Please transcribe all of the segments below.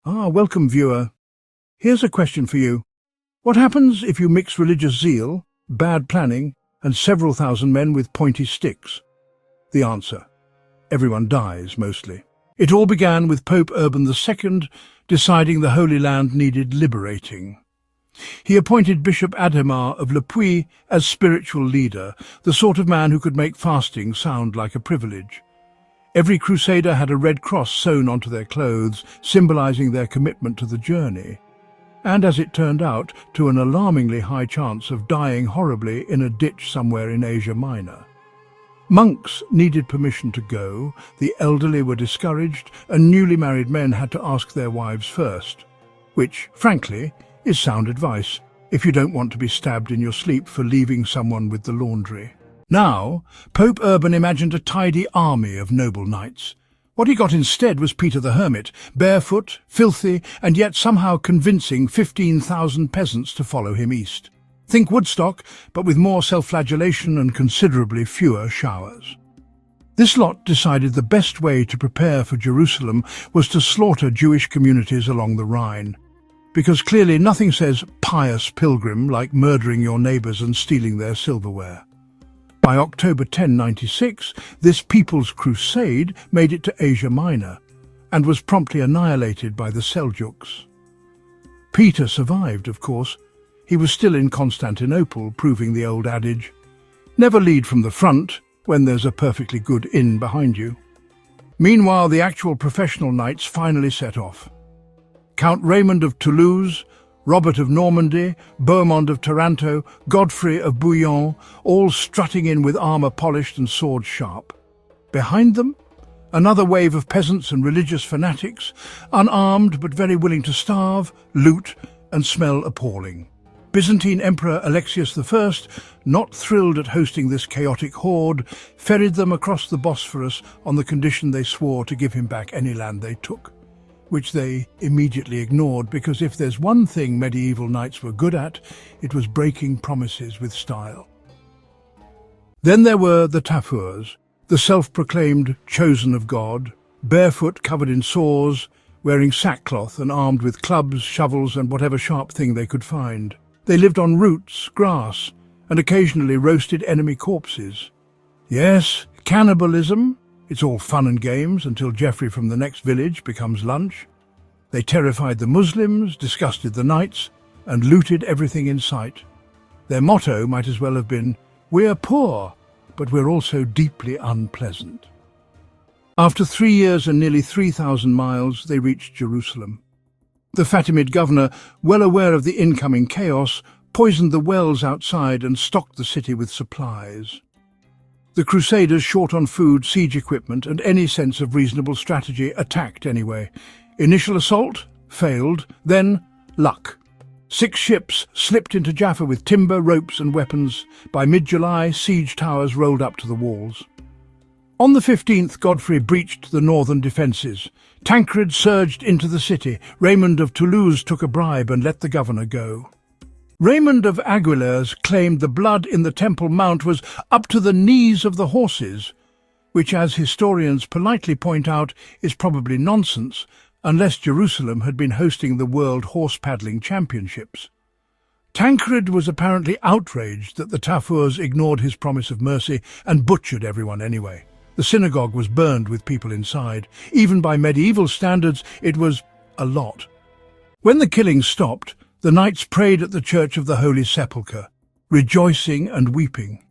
Welcome, viewer. Here's a question for you. What happens if you mix religious zeal, bad planning, and several thousand men with pointy sticks? The answer: everyone dies, mostly. It all began with Pope Urban II deciding the Holy Land needed liberating. He appointed Bishop Adhemar of Le Puy as spiritual leader, the sort of man who could make fasting sound like a privilege. Every crusader had a red cross sewn onto their clothes, symbolizing their commitment to the journey, and, as it turned out, to an alarmingly high chance of dying horribly in a ditch somewhere in Asia Minor. Monks needed permission to go, the elderly were discouraged, and newly married men had to ask their wives first, which, frankly, is sound advice if you don't want to be stabbed in your sleep for leaving someone with the laundry. Now, Pope Urban imagined a tidy army of noble knights. What he got instead was Peter the Hermit, barefoot, filthy, and yet somehow convincing 15,000 peasants to follow him east. Think Woodstock, but with more self-flagellation and considerably fewer showers. This lot decided the best way to prepare for Jerusalem was to slaughter Jewish communities along the Rhine, because clearly nothing says pious pilgrim like murdering your neighbours and stealing their silverware. By October 1096, this People's Crusade made it to Asia Minor and was promptly annihilated by the Seljuks. Peter survived, of course. He was still in Constantinople, proving the old adage, never lead from the front when there's a perfectly good inn behind you. Meanwhile, the actual professional knights finally set off. Count Raymond of Toulouse, Robert of Normandy, Beaumont of Taranto, Godfrey of Bouillon, all strutting in with armour polished and swords sharp. Behind them, another wave of peasants and religious fanatics, unarmed but very willing to starve, loot and smell appalling. Byzantine Emperor Alexius I, not thrilled at hosting this chaotic horde, ferried them across the Bosphorus on the condition they swore to give him back any land they took, which they immediately ignored, because if there's one thing medieval knights were good at, it was breaking promises with style. Then there were the Tafurs, the self-proclaimed chosen of God, barefoot, covered in sores, wearing sackcloth and armed with clubs, shovels and whatever sharp thing they could find. They lived on roots, grass, and occasionally roasted enemy corpses. Yes, cannibalism. It's all fun and games until Geoffrey from the next village becomes lunch. They terrified the Muslims, disgusted the knights, and looted everything in sight. Their motto might as well have been, "We're poor, but we're also deeply unpleasant." After 3 years and nearly 3,000 miles, they reached Jerusalem. The Fatimid governor, well aware of the incoming chaos, poisoned the wells outside and stocked the city with supplies. The Crusaders, short on food, siege equipment, and any sense of reasonable strategy, attacked anyway. Initial assault failed, then luck. 6 ships slipped into Jaffa with timber, ropes and weapons. By mid-July, siege towers rolled up to the walls. On the 15th, Godfrey breached the northern defences. Tancred surged into the city. Raymond of Toulouse took a bribe and let the governor go. Raymond of Aguilers claimed the blood in the Temple Mount was up to the knees of the horses, which, as historians politely point out, is probably nonsense, unless Jerusalem had been hosting the World Horse Paddling Championships. Tancred was apparently outraged that the Tafurs ignored his promise of mercy and butchered everyone anyway. The synagogue was burned with people inside. Even by medieval standards, it was a lot. When the killing stopped, the knights prayed at the Church of the Holy Sepulchre, rejoicing and weeping,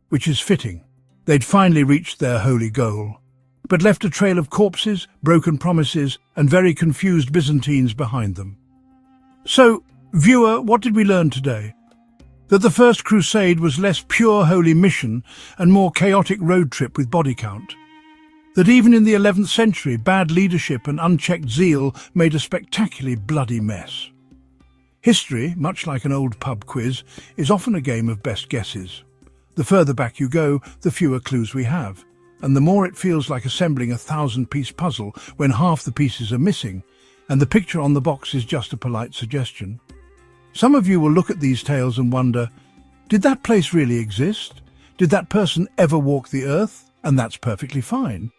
which is fitting. They'd finally reached their holy goal, but left a trail of corpses, broken promises, and very confused Byzantines behind them. So, viewer, what did we learn today? That the First Crusade was less pure holy mission and more chaotic road trip with body count. That even in the 11th century, bad leadership and unchecked zeal made a spectacularly bloody mess. History, much like an old pub quiz, is often a game of best guesses. The further back you go, the fewer clues we have, and the more it feels like assembling a 1,000-piece puzzle when half the pieces are missing, and the picture on the box is just a polite suggestion. Some of you will look at these tales and wonder, did that place really exist? Did that person ever walk the earth? And that's perfectly fine.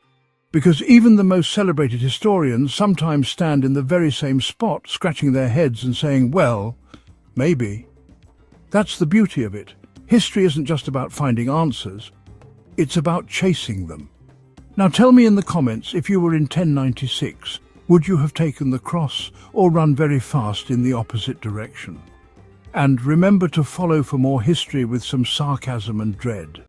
Because even the most celebrated historians sometimes stand in the very same spot, scratching their heads and saying, well, maybe. That's the beauty of it. History isn't just about finding answers, it's about chasing them. Now tell me in the comments, if you were in 1096, would you have taken the cross or run very fast in the opposite direction? And remember to follow for more history with some sarcasm and dread.